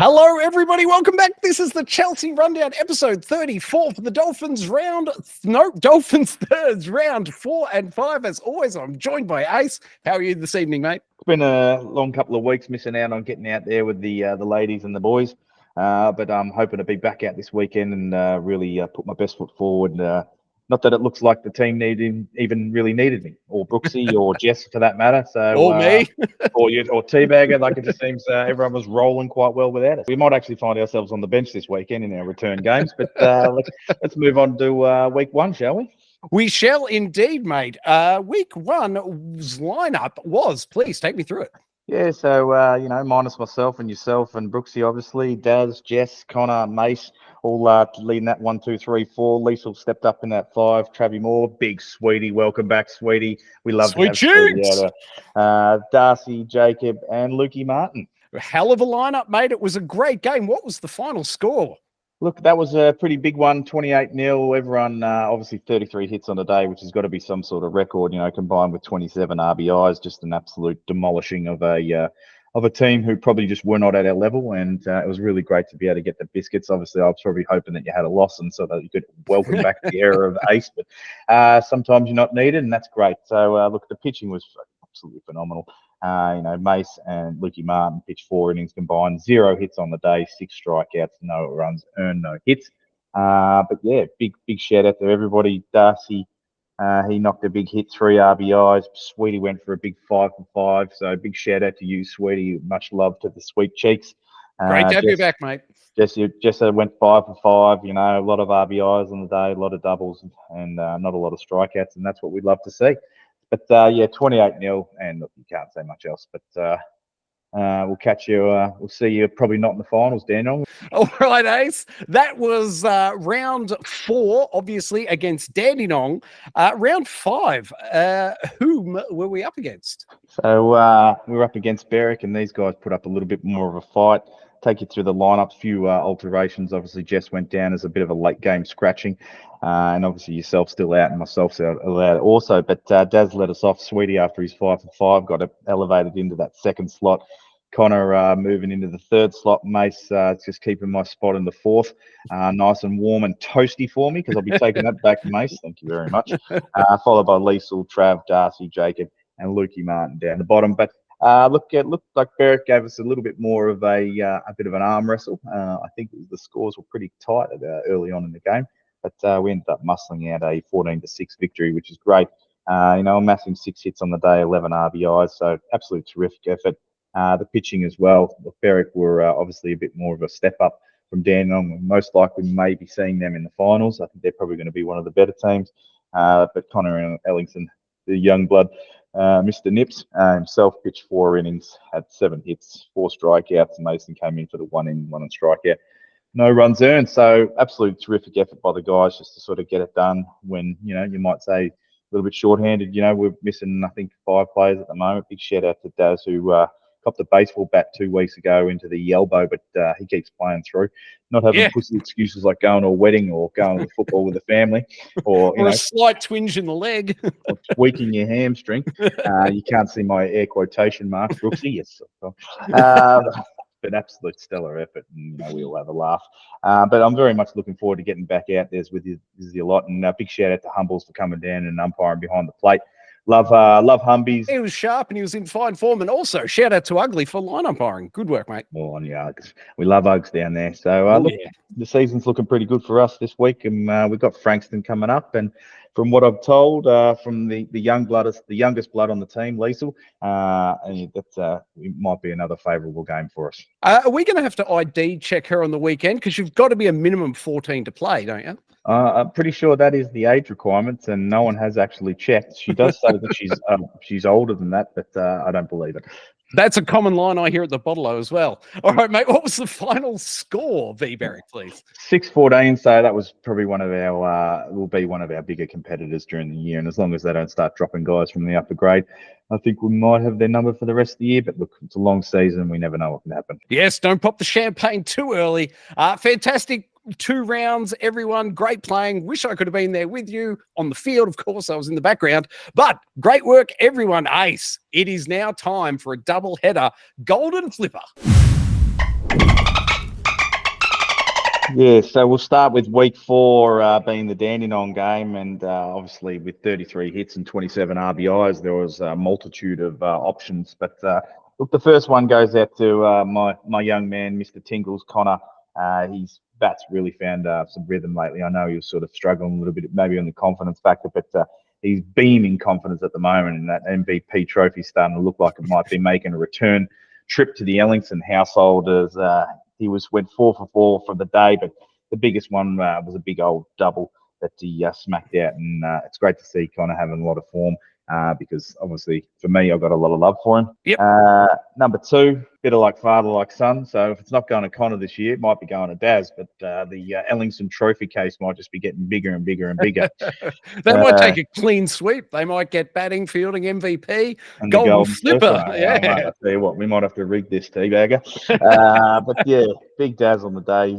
Hello, everybody. Welcome back. This is the Chelsea Rundown, episode 34 for the Dolphins Dolphins thirds, round 4 and 5. As always, I'm joined by Ace. How are you this evening, mate? It's been a long couple of weeks missing out on getting out there with the ladies and the boys, but I'm hoping to be back out this weekend and really put my best foot forward. Not that it looks like the team even really needed me, or Brooksy, or Jess for that matter. So, or me, or Teabagger. Like, it just seems everyone was rolling quite well without us. We might actually find ourselves on the bench this weekend in our return games. But let's move on to week one, shall we? We shall indeed, mate. Week one's lineup was, please take me through it. Yeah, so, minus myself and yourself and Brooksy, obviously, Daz, Jess, Connor, Mace, all leading that 1, 2, 3, 4. Liesl stepped up in that 5. Travie Moore, big Sweetie. Welcome back, Sweetie. We love to have Sweetie out. Darcy, Jacob, and Lukey Martin. Hell of a lineup, mate. It was a great game. What was the final score? Look, that was a pretty big one, 28-0. Everyone, obviously 33 hits on the day, which has got to be some sort of record, combined with 27 RBIs, just an absolute demolishing of a team who probably just were not at our level. And it was really great to be able to get the biscuits. Obviously, I was probably hoping that you had a loss and so that you could welcome back the era of Ace. But sometimes you're not needed, and that's great. So, look, the pitching was absolutely phenomenal. Mace and Lukey Martin pitched 4 innings combined, 0 hits on the day, 6 strikeouts, no runs earned, no hits. But yeah, big shout out to everybody. Darcy, he knocked a big hit, 3 RBIs. Sweetie went for a big 5 for 5. So big shout out to you, Sweetie. Much love to the sweet cheeks. Great to have you back, mate. Jessa went 5 for 5. A lot of RBIs on the day, a lot of doubles, and not a lot of strikeouts, and that's what we'd love to see. But 28-0, and look, you can't say much else. But we'll catch you. We'll see you probably not in the finals, Dandenong. All right, Ace. That was round 4, obviously, against Dandenong. Round 5, whom were we up against? So we were up against Berwick, and these guys put up a little bit more of a fight. Take you through the lineup, few alterations. Obviously, Jess went down as a bit of a late game scratching, and obviously yourself still out and myself still out also. But Daz let us off. Sweetie, after his 5 for 5, got elevated into that second slot. Connor moving into the third slot. Mace just keeping my spot in the 4th. Nice and warm and toasty for me, because I'll be taking that back, Mace. Thank you very much. Followed by Liesl, Trav, Darcy, Jacob, and Lukey Martin down the bottom. But it looked like Berwick gave us a little bit more of a bit of an arm wrestle. I think the scores were pretty tight early on in the game, but we ended up muscling out a 14-6 victory, which is great. Amassing 6 hits on the day, 11 RBIs, so absolute terrific effort. The pitching as well. Berwick were obviously a bit more of a step up from Dandenong. Most likely may be seeing them in the finals. I think they're probably going to be one of the better teams. But Connor Ellington, the young blood, Mr. Nips himself pitched 4 innings, had 7 hits, 4 strikeouts. Mason came in for the 1 in, 1 on strikeout. No runs earned. So absolute terrific effort by the guys just to sort of get it done when, you might say a little bit shorthanded. We're missing, I think, 5 players at the moment. Big shout out to Daz, who got the baseball bat 2 weeks ago into the elbow, but he keeps playing through. Not having pussy excuses like going to a wedding or going to football with the family, or a slight twinge in the leg, or tweaking your hamstring. You can't see my air quotation marks, Brooksy. Yes, but absolute stellar effort, and we all have a laugh. But I'm very much looking forward to getting back out there with you a lot. And big shout out to Humbles for coming down and umpiring behind the plate. Love Humbies. He was sharp and he was in fine form. And also, shout out to Ugly for line umpiring. Good work, mate. Oh, yeah, we love Uggs down there. So, the season's looking pretty good for us this week, and we've got Frankston coming up. And from what I've told from the youngest blood on the team, Liesl, that it might be another favourable game for us. Are we going to have to ID check her on the weekend? Because you've got to be a minimum 14 to play, don't you? I'm pretty sure that is the age requirements, and no one has actually checked. She does say that she's older than that, but I don't believe it. That's a common line I hear at the Bottle-O as well. All right, mate, what was the final score, V. Berwick, please? 6-14, so that was probably will be one of our bigger competitors during the year, and as long as they don't start dropping guys from the upper grade, I think we might have their number for the rest of the year. But look, it's a long season. We never know what can happen. Yes, don't pop the champagne too early. Fantastic 2 rounds, everyone. Great playing. Wish I could have been there with you on the field. Of course, I was in the background. But great work, everyone. Ace, it is now time for a double header golden flipper. Yeah, so we'll start with week 4 being the Dandenong game, and obviously with 33 hits and 27 RBIs, there was a multitude of options. But look, the first one goes out to my young man, Mr. Tingles, Connor. His bat's really found some rhythm lately. I know he was sort of struggling a little bit, maybe on the confidence factor, but he's beaming confidence at the moment, and that MVP trophy starting to look like it might be making a return trip to the Ellingson household as he went 4 for 4 for the day, but the biggest one was a big old double that he smacked out, and it's great to see Connor having a lot of form because obviously for me, I've got a lot of love for him. Yep. Number 2, bit of like father, like son. So if it's not going to Connor this year, it might be going to Daz, but the Ellingson trophy case might just be getting bigger and bigger and bigger. They might take a clean sweep. They might get batting, fielding, MVP, And golden flipper. Yeah. Mate, I tell you what, we might have to rig this teabagger. But yeah, big Daz on the day.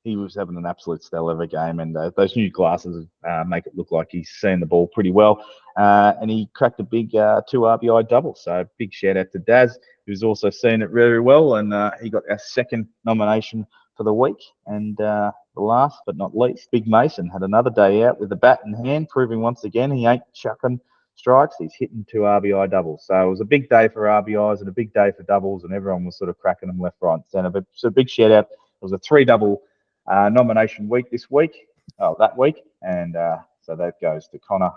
He was having an absolute stellar of a game, and those new glasses make it look like he's seeing the ball pretty well. And he cracked a big 2 RBI double. So big shout out to Daz, who's also seen it very well, and he got our second nomination for the week. And the last but not least, Big Mason had another day out with the bat in hand, proving once again he ain't chucking strikes. He's hitting 2 RBI doubles. So it was a big day for RBIs and a big day for doubles, and everyone was sort of cracking them left, right, and centre. But so big shout out. It was a 3-double nomination week that week, and so that goes to Connor,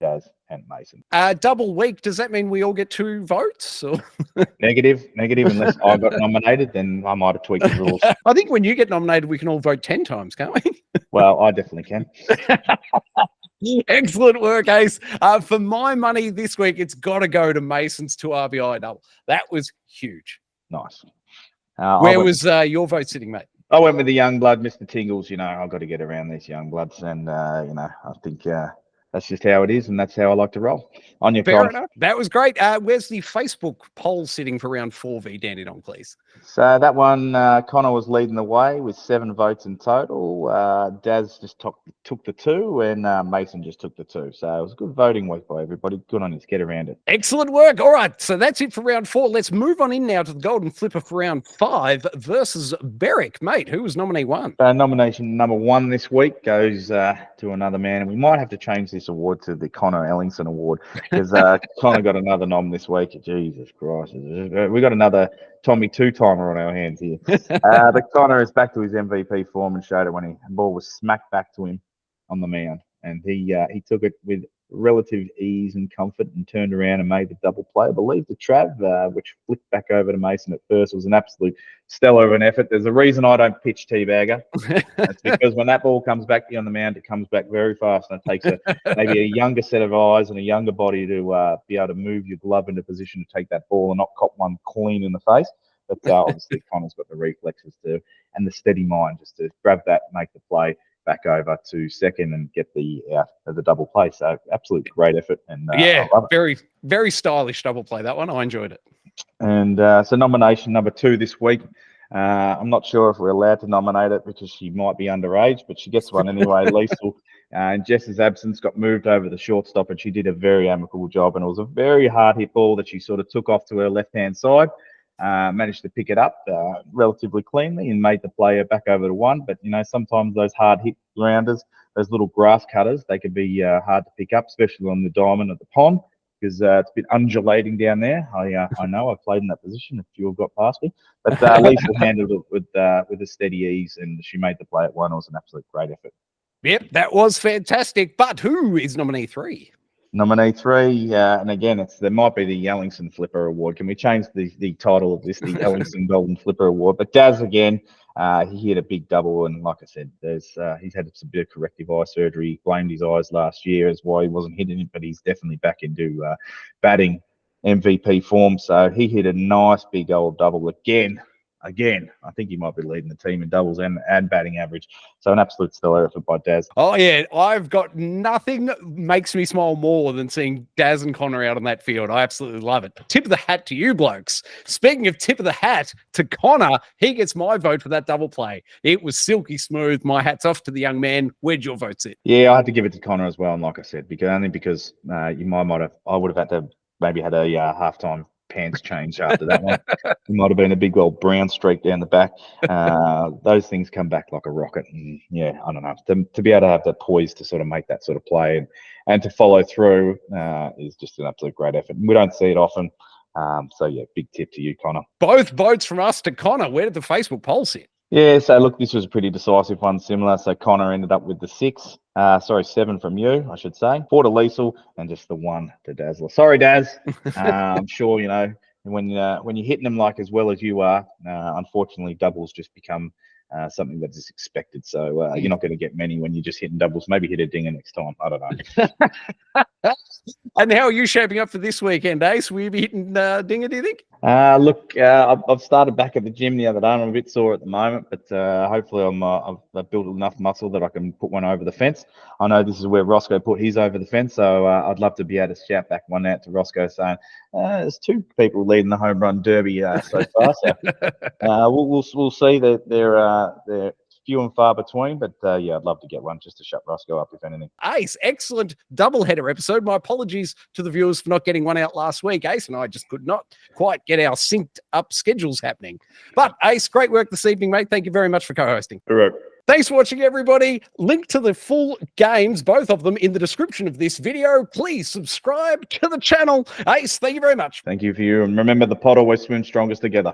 Daz, and Mason. Double week, does that mean we all get 2 votes? Or? Negative. Unless I got nominated, then I might have tweaked the rules. I think when you get nominated, we can all vote 10 times, can't we? Well, I definitely can. Excellent work, Ace. For my money this week, it's got to go to Mason's 2 RBI double. That was huge. Nice. Where was your vote sitting, mate? I went with the young blood, Mr. Tingles. I've got to get around these young bloods, and I think that's just how it is, and that's how I like to roll. On your Fair enough. That was great. Where's the Facebook poll sitting for round 4 v Dandenong, please? So that one, Connor was leading the way with 7 votes in total. Daz just took the 2, and Mason just took the 2. So it was a good voting week by everybody. Good on you. Get around it. Excellent work. All right, so that's it for round 4. Let's move on in now to the Golden Flipper for round 5 versus Berwick. Mate, who was nominee 1? Nomination number 1 this week goes to another man, and we might have to change this award to the Connor Ellingson Award because Connor got another nom this week. Jesus Christ. We got another Tommy 2-timer on our hands here. But Connor is back to his MVP form and showed it when the ball was smacked back to him on the mound. And he took it with relative ease and comfort and turned around and made the double play. I believe the Trav, which flicked back over to Mason at first, was an absolute stellar of an effort. There's a reason I don't pitch teabagger. It's because when that ball comes back to you on the mound, it comes back very fast, and it takes maybe a younger set of eyes and a younger body to be able to move your glove into position to take that ball and not cop one clean in the face. But obviously Connor's got the reflexes to and the steady mind just to grab that, make the play back over to second and get the double play. So absolute great effort. And yeah, very, very stylish double play, that one. I enjoyed it. And so nomination number 2 this week. I'm not sure if we're allowed to nominate it because she might be underage, but she gets one anyway. Liesl, in Jess's absence, got moved over the shortstop, and she did a very amicable job. And it was a very hard hit ball that she sort of took off to her left-hand side. Managed to pick it up relatively cleanly and made the player back over to 1. But, sometimes those hard hit rounders, those little grass cutters, they can be hard to pick up, especially on the diamond at the pond because it's a bit undulating down there. I know I've played in that position if you've got past me. But Lisa handled it with a steady ease, and she made the play at 1. It was an absolute great effort. Yep, that was fantastic. But who is nominee 3? Nominee 3, and again, there might be the Ellingson Flipper Award. Can we change the title of this, the Ellingson Golden Flipper Award? But Daz, again, he hit a big double, and like I said, he's had a bit of corrective eye surgery. He blamed his eyes last year as why he wasn't hitting it, but he's definitely back into batting MVP form. So he hit a nice big old double again. I think he might be leading the team in doubles and batting average. So an absolute stellar effort by Daz. Oh, yeah. I've got nothing makes me smile more than seeing Daz and Connor out on that field. I absolutely love it. Tip of the hat to you blokes. Speaking of tip of the hat to Connor, he gets my vote for that double play. It was silky smooth. My hat's off to the young man. Where'd your vote sit? Yeah, I had to give it to Connor as well. And like I said, because I would have had to maybe had a halftime pants changed after that one. It might have been a big old brown streak down the back. Those things come back like a rocket. And yeah, I don't know. To be able to have that poise to sort of make that sort of play and to follow through is just an absolute great effort. We don't see it often. So yeah, big tip to you, Connor. Both votes from us to Connor. Where did the Facebook poll sit? Yeah, so look, this was a pretty decisive one, similar. So Connor ended up with the 7 from you, I should say. 4 to Liesl and just the 1 to Dazzler. Sorry, Daz. I'm sure, you know, when you're hitting them like as well as you are, unfortunately, doubles just become something that is expected. So you're not going to get many when you're just hitting doubles. Maybe hit a dinger next time. I don't know. And how are you shaping up for this weekend, Ace? Will you be hitting dinger, do you think? Look, I've started back at the gym the other day. I'm a bit sore at the moment, but hopefully I've built enough muscle that I can put one over the fence. I know this is where Roscoe put his over the fence, so I'd love to be able to shout back one out to Roscoe saying, there's 2 people leading the home run derby so far. So we'll see that they're few and far between, but yeah, I'd love to get one just to shut Roscoe up, if anything. Ace, excellent doubleheader episode. My apologies to the viewers for not getting one out last week. Ace and I just could not quite get our synced up schedules happening. But Ace, great work this evening, mate. Thank you very much for co-hosting. Correct. Thanks for watching, everybody. Link to the full games, both of them, in the description of this video. Please subscribe to the channel. Ace, thank you very much. Thank you for you. And remember, the pot always swims strongest together.